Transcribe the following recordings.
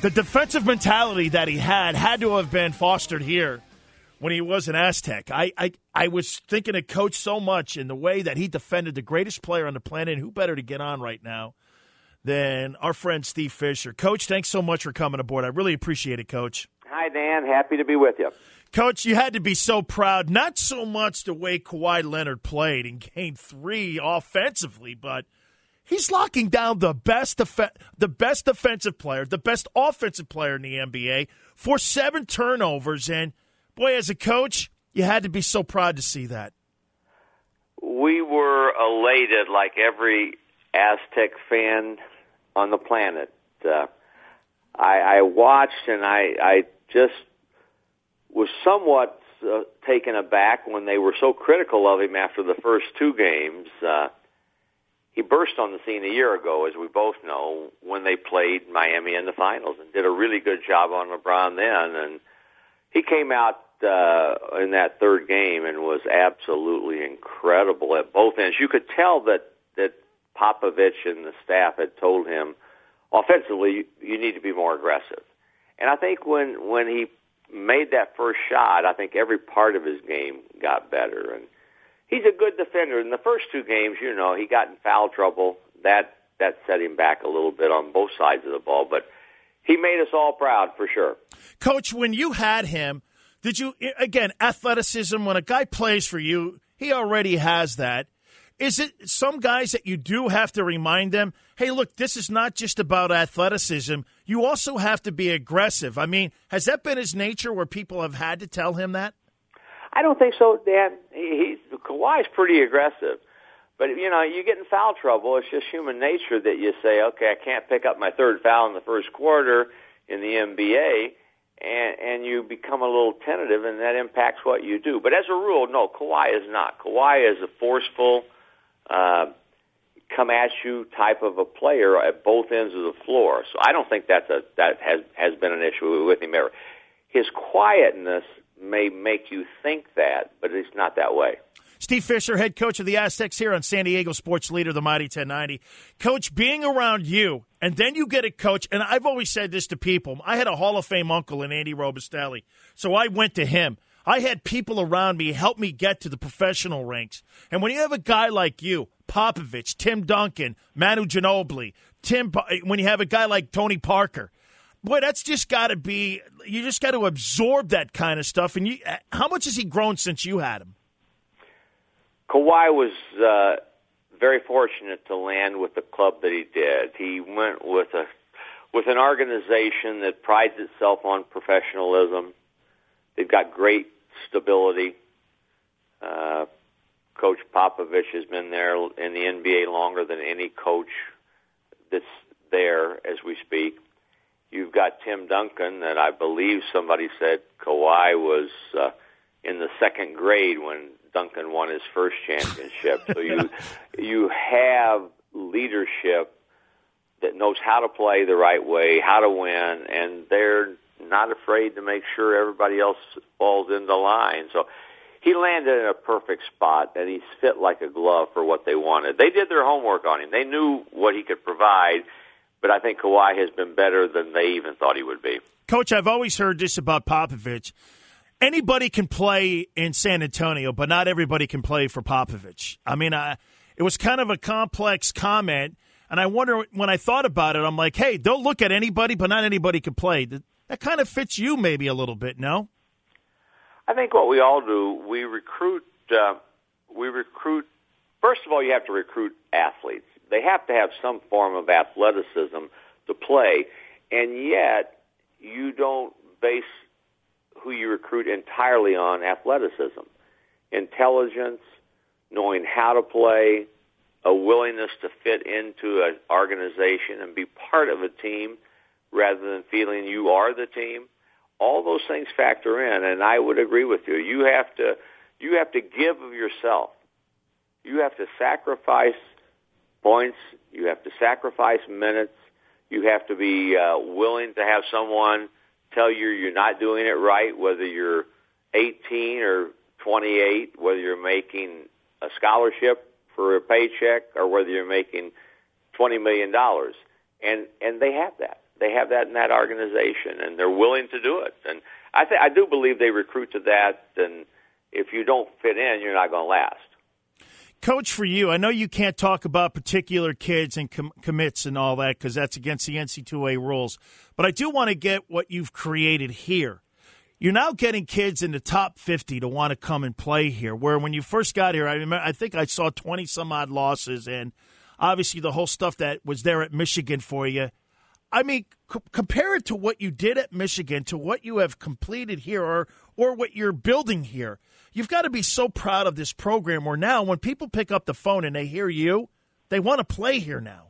The defensive mentality that he had to have been fostered here when he was an Aztec. I was thinking of Coach so much in the way that he defended the greatest player on the planet, and who better to get on right now than our friend Steve Fisher. Coach, thanks so much for coming aboard. I really appreciate it, Coach. Hi, Dan. Happy to be with you. Coach, you had to be so proud, not so much the way Kawhi Leonard played in Game 3 offensively, but he's locking down the best defensive player, the best offensive player in the NBA for 7 turnovers. And, boy, as a coach, you had to be so proud to see that. We were elated like every Aztec fan on the planet. I watched, and I just was somewhat taken aback when they were so critical of him after the first 2 games. He burst on the scene a year ago, as we both know, when they played Miami in the finals and did a really good job on LeBron then. And he came out in that 3rd game and was absolutely incredible at both ends. You could tell that Popovich and the staff had told him, offensively, you need to be more aggressive. And I think when he made that first shot, I think every part of his game got better. And he's a good defender. In the first 2 games, he got in foul trouble. That set him back a little bit on both sides of the ball. But he made us all proud for sure. Coach, when you had him, did you, again, athleticism, when a guy plays for you, he already has that. Is it some guys that you do have to remind them, hey, look, this is not just about athleticism. You also have to be aggressive. I mean, has that been his nature where people have had to tell him that? I don't think so, Dan. Kawhi's pretty aggressive. But, you get in foul trouble. It's just human nature that you say, okay, I can't pick up my 3rd foul in the first quarter in the NBA, and you become a little tentative, and that impacts what you do. But as a rule, no, Kawhi is not. Kawhi is a forceful, come-at-you type of a player at both ends of the floor. So I don't think that has been an issue with him ever. His quietness may make you think that, but it's not that way. Steve Fisher, head coach of the Aztecs here on San Diego Sports Leader, the Mighty 1090. Coach, being around you, and then you get a coach, and I've always said this to people. I had a Hall of Fame uncle in Andy Robustelli, so I went to him. I had people around me help me get to the professional ranks. And when you have a guy like you, Popovich, Tim Duncan, Manu Ginobili, when you have a guy like Tony Parker, boy, that's just got to be – you just got to absorb that kind of stuff. And how much has he grown since you had him? Kawhi was very fortunate to land with the club that he did. He went with an organization that prides itself on professionalism. They've got great stability. Coach Popovich has been there in the NBA longer than any coach that's there as we speak. You've got Tim Duncan, that I believe somebody said Kawhi was in the 2nd grade when Duncan won his first championship. So you have leadership that knows how to play the right way, how to win, and they're not afraid to make sure everybody else falls into line. So he landed in a perfect spot, and he's fit like a glove for what they wanted. They did their homework on him. They knew what he could provide, but I think Kawhi has been better than they even thought he would be. Coach, I've always heard this about Popovich. Anybody can play in San Antonio, but not everybody can play for Popovich. I mean, it was kind of a complex comment, and I wonder, when I thought about it, I'm like, hey, they'll look at anybody, but not anybody can play. That kind of fits you maybe a little bit, no? I think what we all do, we recruit. First of all, you have to recruit athletes. They have to have some form of athleticism to play, and yet you don't base who you recruit entirely on athleticism. Intelligence, knowing how to play, a willingness to fit into an organization and be part of a team rather than feeling you are the team. All those things factor in, and I would agree with you. You have to give of yourself. You have to sacrifice points. You have to sacrifice minutes. You have to be willing to have someone tell you you're not doing it right, whether you're 18 or 28, whether you're making a scholarship for a paycheck or whether you're making $20 million. And they have that. they have that in that organization, and they're willing to do it. And I do believe they recruit to that, and if you don't fit in, you're not going to last. Coach, for you, I know you can't talk about particular kids and commits and all that because that's against the NC2A rules, but I do want to get what you've created here. You're now getting kids in the top 50 to want to come and play here, where when you first got here, I think I saw 20-some-odd losses, and obviously the whole stuff that was there at Michigan for you. I mean, compare it to what you did at Michigan to what you have completed here or what you're building here. You've got to be so proud of this program where now when people pick up the phone and they hear you, they want to play here now.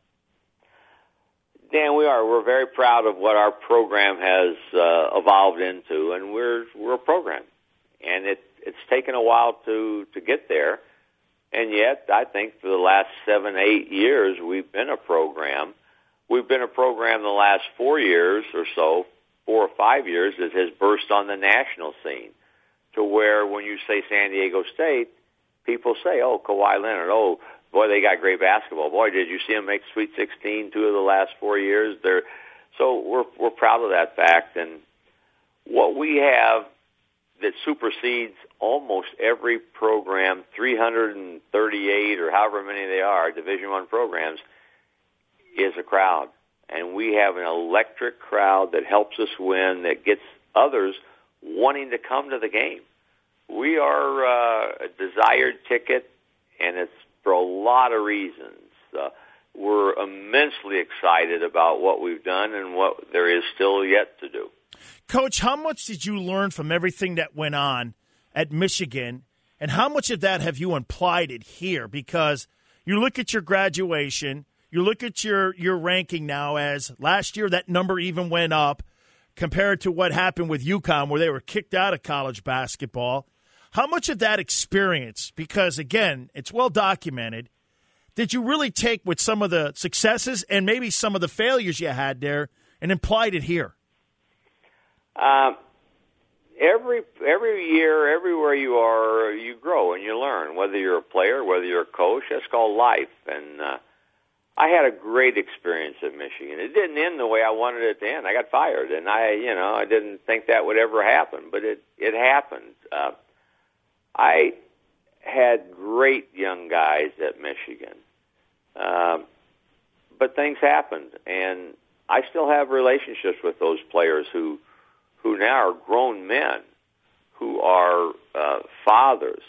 Dan, we are. We're very proud of what our program has evolved into, and we're a program. And it's taken a while to get there, and yet I think for the last 7-8 years we've been a program. We've been a program the last 4 years or so, 4 or 5 years, that has burst on the national scene to where when you say San Diego State, people say, oh, Kawhi Leonard, oh, boy, they got great basketball. Boy, did you see them make Sweet 16 2 of the last 4 years? So we're proud of that fact. And what we have that supersedes almost every program, 338 or however many they are, Division I programs, is a crowd. And we have an electric crowd that helps us win, that gets others wanting to come to the game. We are a desired ticket, and it's for a lot of reasons. We're immensely excited about what we've done and what there is still yet to do. Coach, how much did you learn from everything that went on at Michigan, and how much of that have you applied it here? Because you look at your graduation, you look at your ranking now, as last year that number even went up compared to what happened with UConn where they were kicked out of college basketball. How much of that experience, because, again, it's well documented, did you really take with some of the successes and maybe some of the failures you had there and applied it here? Every year, everywhere you are, you grow and you learn, whether you're a player, whether you're a coach. That's called life. And I had a great experience at Michigan. It didn't end the way I wanted it to end. I got fired, and I didn't think that would ever happen, but it happened. I had great young guys at Michigan, but things happened, and I still have relationships with those players who now are grown men, who are fathers.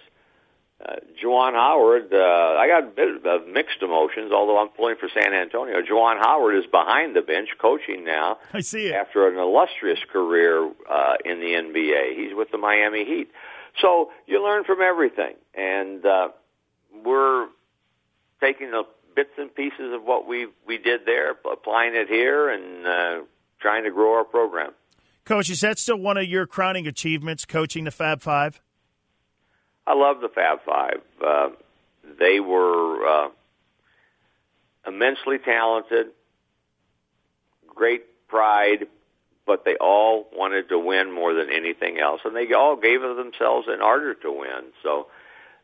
Juwan Howard, I got a bit of mixed emotions, although I'm pulling for San Antonio. Juwan Howard is behind the bench coaching now. I see it. After an illustrious career in the NBA. He's with the Miami Heat. So you learn from everything, and we're taking the bits and pieces of what we did there, applying it here, and trying to grow our program. Coach, is that still one of your crowning achievements, coaching the Fab Five? I love the Fab Five. They were immensely talented, great pride, but they all wanted to win more than anything else, and they all gave of themselves in order to win. So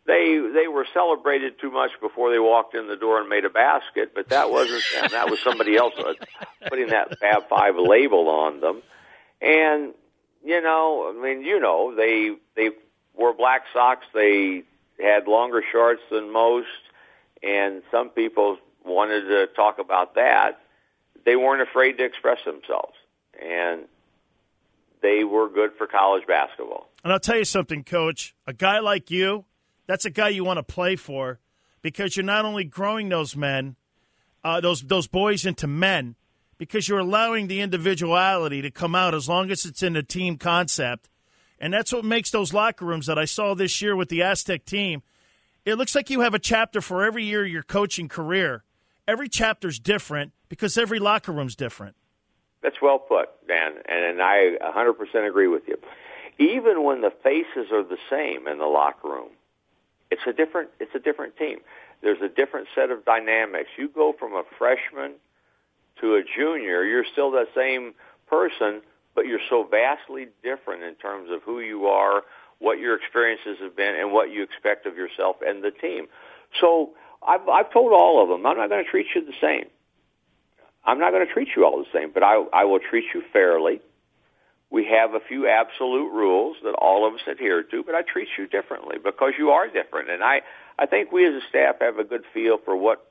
they were celebrated too much before they walked in the door and made a basket, but that wasn't them. That was somebody else putting that Fab Five label on them. And, they wore black socks. They had longer shorts than most, and some people wanted to talk about that. They weren't afraid to express themselves, and they were good for college basketball. And I'll tell you something, Coach. A guy like you, that's a guy you want to play for, because you're not only growing those men, those boys into men, because you're allowing the individuality to come out as long as it's in a team concept. And that's what makes those locker rooms that I saw this year with the Aztec team. It looks like you have a chapter for every year of your coaching career. Every chapter's different because every locker room's different. That's well put, Dan, and I 100% agree with you. Even when the faces are the same in the locker room, it's a different team. There's a different set of dynamics. You go from a freshman to a junior, you're still that same person, but you're so vastly different in terms of who you are, what your experiences have been, and what you expect of yourself and the team. So I've told all of them, I'm not going to treat you the same. I'm not going to treat you all the same, but I will treat you fairly. We have a few absolute rules that all of us adhere to, but I treat you differently because you are different. And I think we as a staff have a good feel for what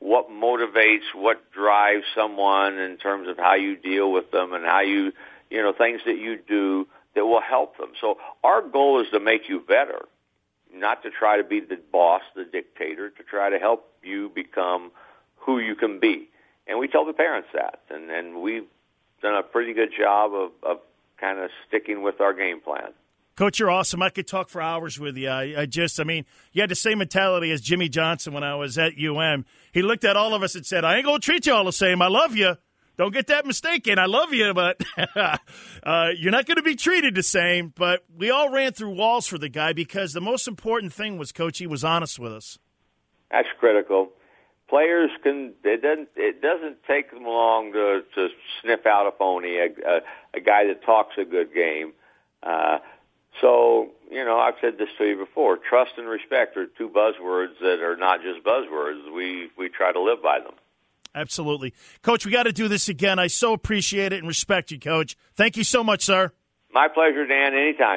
motivates, what drives someone in terms of how you deal with them and how you things that you do that will help them. So our goal is to make you better, not to try to be the boss, the dictator, to try to help you become who you can be. And we tell the parents that, and we've done a pretty good job of kind of sticking with our game plan. Coach, you're awesome. I could talk for hours with you. I mean, you had the same mentality as Jimmy Johnson when I was at UM. He looked at all of us and said, I ain't going to treat you all the same. I love you. Don't get that mistaken. I love you, but you're not going to be treated the same. But we all ran through walls for the guy because the most important thing was, Coach, he was honest with us. That's critical. Players it doesn't take them long to sniff out a phony, a guy that talks a good game. So, I've said this to you before. Trust and respect are two buzzwords that are not just buzzwords. We try to live by them. Absolutely. Coach, we got to do this again. I so appreciate it and respect you, Coach. Thank you so much, sir. My pleasure, Dan. Anytime.